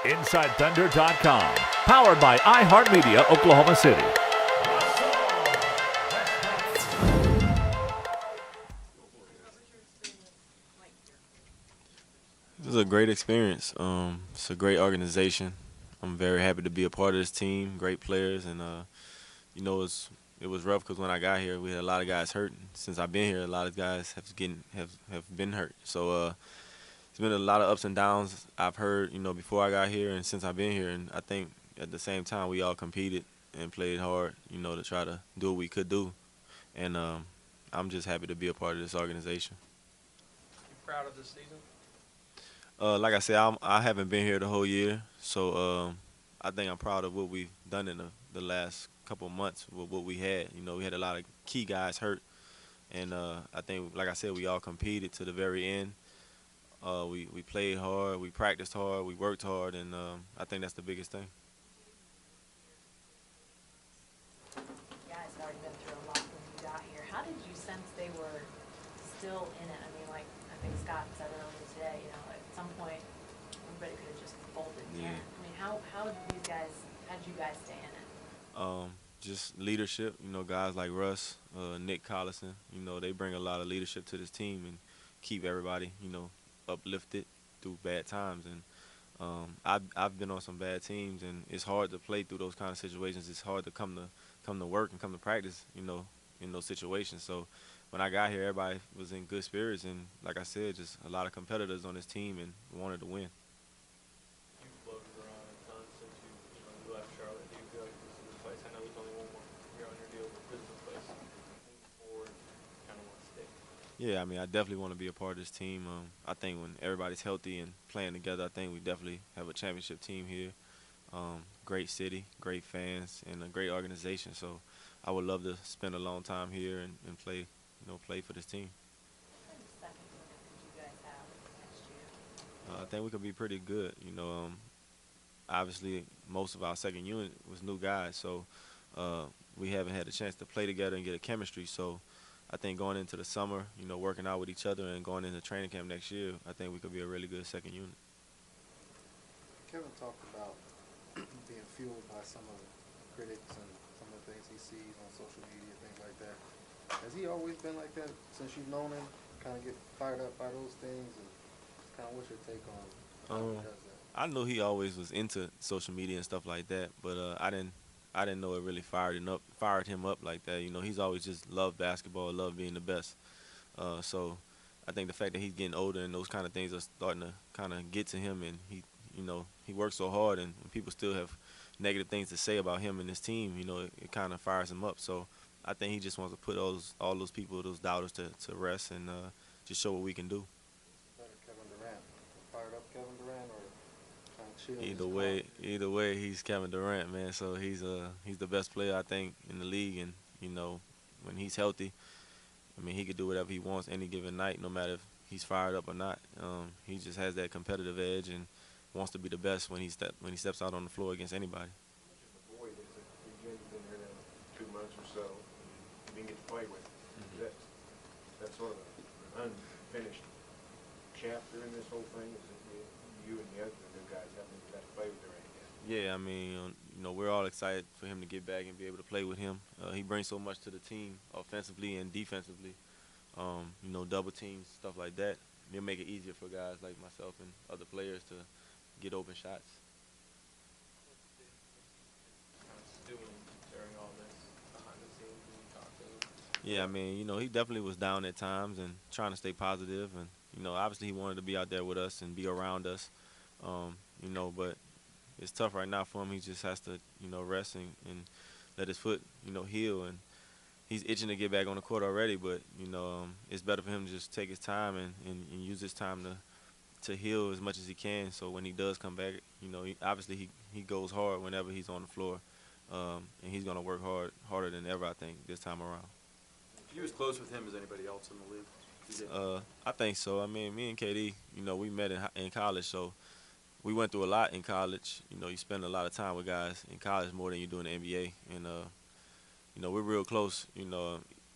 InsideThunder.com. Powered by iHeartMedia, Oklahoma City. This is a great experience. It's a great organization. I'm very happy to be a part of this team. Great players, and it was rough because when I got here, we had a lot of guys hurt. Since I've been here, a lot of guys have been hurt. So it's been a lot of ups and downs. I've heard before I got here and since I've been here, and I think at the same time we all competed and played hard, to try to do what we could do, and I'm just happy to be a part of this organization. You proud of this season? Like I said, I haven't been here the whole year, so I think I'm proud of what we've done in the last couple of months with what we had. We had a lot of key guys hurt, and I think, like I said, we all competed to the very end. We played hard, we practiced hard, we worked hard, and I think that's the biggest thing. You guys have already been through a lot when you got here. How did you sense they were still in it? I mean, like I think Scott said earlier today, at some point everybody could have just folded in. Yeah. I mean, how did you guys stay in it? Just leadership, guys like Russ, Nick Collison, they bring a lot of leadership to this team and keep everybody, uplifted through bad times. And I've been on some bad teams, and it's hard to play through those kind of situations. It's hard to come to work and come to practice, in those situations. So when I got here, everybody was in good spirits, and like I said, just a lot of competitors on this team and wanted to win. You've floated around a ton since you left Charlotte. Do you feel like this is the place? I know there's only one more year on your deal, but this is the place moving forward, kind of want to stay. Yeah, I mean, I definitely want to be a part of this team. I think when everybody's healthy and playing together, I think we definitely have a championship team here. Great city, great fans, and a great organization. So I would love to spend a long time here and play, play for this team. What kind of second unit did you guys have next year? I think we could be pretty good. Obviously, most of our second unit was new guys, so we haven't had a chance to play together and get a chemistry. So I think going into the summer, working out with each other and going into training camp next year, I think we could be a really good second unit. Kevin talked about being fueled by some of the critics and some of the things he sees on social media, things like that. Has he always been like that since you've known him? Kind of get fired up by those things, and kind of what's your take on how he does that? I knew he always was into social media and stuff like that, but I didn't know it really fired him up like that. He's always just loved basketball, loved being the best. So I think the fact that he's getting older and those kind of things are starting to kind of get to him, and he works so hard, and when people still have negative things to say about him and his team, it kind of fires him up. So I think he just wants to put all those people, those doubters to rest and just show what we can do. Better Kevin Durant, fired up Kevin Durant, or trying to chill? Either way, he's Kevin Durant, man. So he's the best player, I think, in the league, and when he's healthy, I mean, he could do whatever he wants any given night, no matter if he's fired up or not. He just has that competitive edge and wants to be the best when he steps out on the floor against anybody. The void is that Eugene's been here now 2 months or so, and you didn't get to play with him. Mm-hmm. That's sort of an unfinished chapter in this whole thing. Is that you and the other new guys haven't got to play with Durant yet? Yeah, I mean, we're all excited for him to get back and be able to play with him. He brings so much to the team, offensively and defensively. Double teams, stuff like that. It'll make it easier for guys like myself and other players to get open shots. Doing during all this behind the scenes when you talk to him? Yeah, I mean, he definitely was down at times and trying to stay positive, and obviously he wanted to be out there with us and be around us, but it's tough right now for him. He just has to, rest and let his foot, heal, and he's itching to get back on the court already, but it's better for him to just take his time and use his time to heal as much as he can, so when he does come back, obviously he goes hard whenever he's on the floor, and he's going to work harder than ever, I think, this time around. Are you as close with him as anybody else in the league? I think so. I mean, me and KD, we met in college, so we went through a lot in college. You spend a lot of time with guys in college more than you do in the NBA, and we're real close.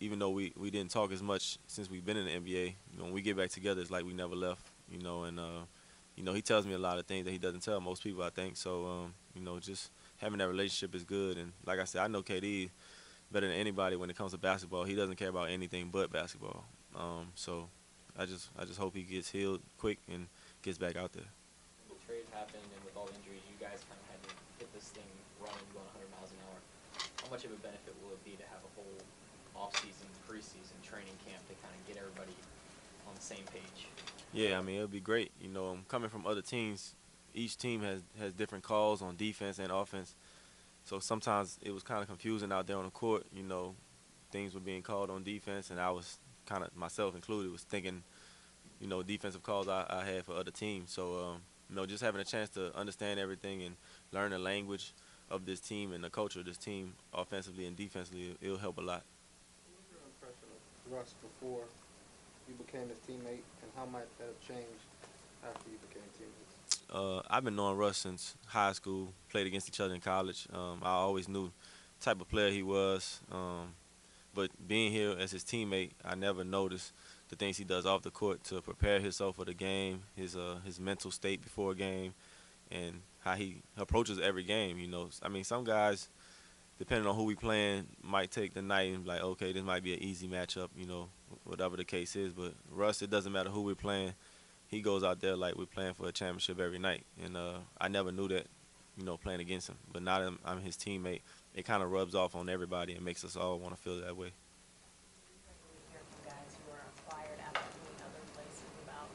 Even though we didn't talk as much since we've been in the NBA, when we get back together, it's like we never left. And he tells me a lot of things that he doesn't tell most people, I think. So, just having that relationship is good. And like I said, I know KD better than anybody when it comes to basketball. He doesn't care about anything but basketball. So I just hope he gets healed quick and gets back out there. The trade happened, and with all the injuries, you guys kind of had to hit this thing running, going 100 miles an hour. How much of a benefit will it be to have a whole off-season, preseason training camp to kind of get everybody on the same page? Yeah, I mean, it'll be great. Coming from other teams, each team has different calls on defense and offense. So sometimes it was kind of confusing out there on the court. Things were being called on defense, and I was kind of, myself included, was thinking, defensive calls I had for other teams. So, just having a chance to understand everything and learn the language of this team and the culture of this team offensively and defensively, it'll help a lot. What was your impression of Russ before you became his teammate, and how might that have changed after you became teammates? I've been knowing Russ since high school, played against each other in college. I always knew the type of player he was. But being here as his teammate, I never noticed the things he does off the court to prepare himself for the game, his mental state before a game, and how he approaches every game. I mean, some guys, depending on who we playing, might take the night and be like, okay, this might be an easy matchup, whatever the case is. But Russ, it doesn't matter who we're playing. He goes out there like we're playing for a championship every night. And I never knew that, playing against him. But now that I'm his teammate, it kind of rubs off on everybody and makes us all want to feel that way. We hear from guys who are acquired after being other places about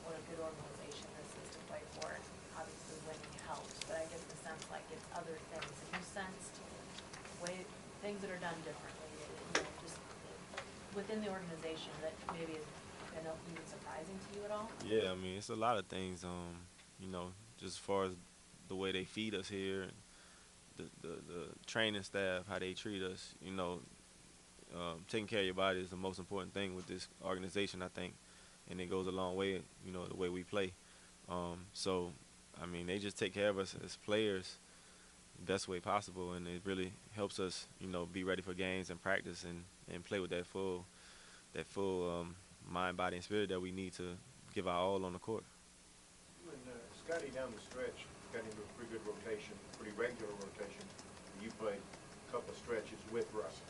what a good organization this is to play for. Obviously, winning helps, but I get the sense like it's other things. Have you sensed things that are done differently, just within the organization that maybe is even surprising to you at all? Yeah, I mean, it's a lot of things, just as far as the way they feed us here, the training staff, how they treat us, taking care of your body is the most important thing with this organization, I think, and it goes a long way, the way we play. So, I mean, they just take care of us as players the best way possible, and it really helps us, be ready for games and practice and play with that full mind, body, and spirit that we need to give our all on the court. You and Scotty down the stretch got into a pretty good rotation, pretty regular rotation. You played a couple of stretches with Russ.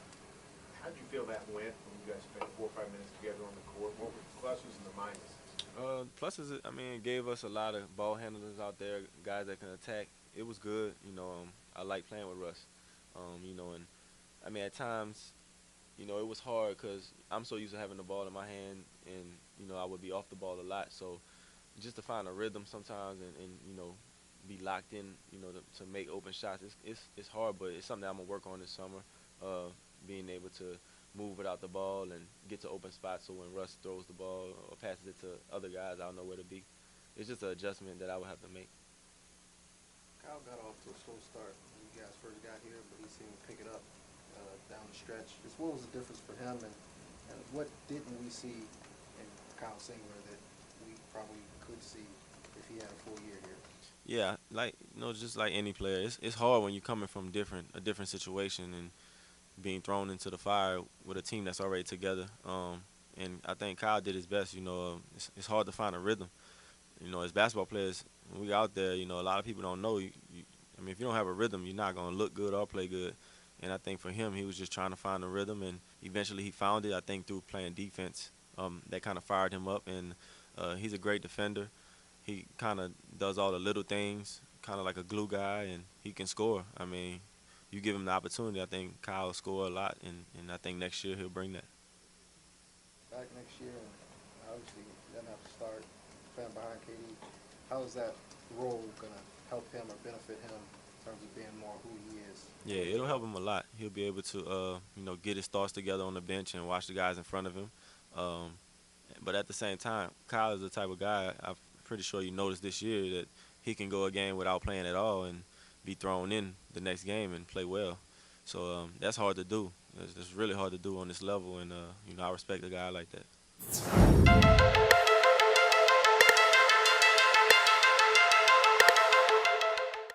How did you feel that went when you guys spent 4 or 5 minutes together on the court? What were the pluses and the minuses? Pluses, I mean, it gave us a lot of ball handlers out there, guys that can attack. It was good. I like playing with Russ. And I mean, at times, it was hard because I'm so used to having the ball in my hand, and I would be off the ball a lot. So just to find a rhythm sometimes and be locked in, to make open shots, it's hard, but it's something that I'm gonna work on this summer. Being able to move without the ball and get to open spots, so when Russ throws the ball or passes it to other guys, I'll know where to be. It's just an adjustment that I would have to make. Kyle got off to a slow start when you guys first got here, but he seemed to pick it up down the stretch. Just what was the difference for him, and what didn't we see in Kyle Singler that we probably could see if he had a full year here? Yeah, just like any player, it's hard when you're coming from a different situation and being thrown into the fire with a team that's already together. And I think Kyle did his best. It's hard to find a rhythm. As basketball players, when we out there, a lot of people don't know. I mean, if you don't have a rhythm, you're not going to look good or play good. And I think for him, he was just trying to find a rhythm, and eventually he found it, I think, through playing defense. That kind of fired him up, and he's a great defender. He kind of does all the little things, kind of like a glue guy, and he can score. I mean, you give him the opportunity, I think Kyle will score a lot, and I think next year he'll bring that. Back next year, and obviously he doesn't have to start playing behind KD. How is that role going to help him or benefit him in terms of being more who he is? Yeah, it'll help him a lot. He'll be able to, get his thoughts together on the bench and watch the guys in front of him. But at the same time, Kyle is the type of guy, I'm pretty sure you noticed this year, that he can go a game without playing at all and be thrown in the next game and play well. So that's hard to do. It's really hard to do on this level, and I respect a guy like that.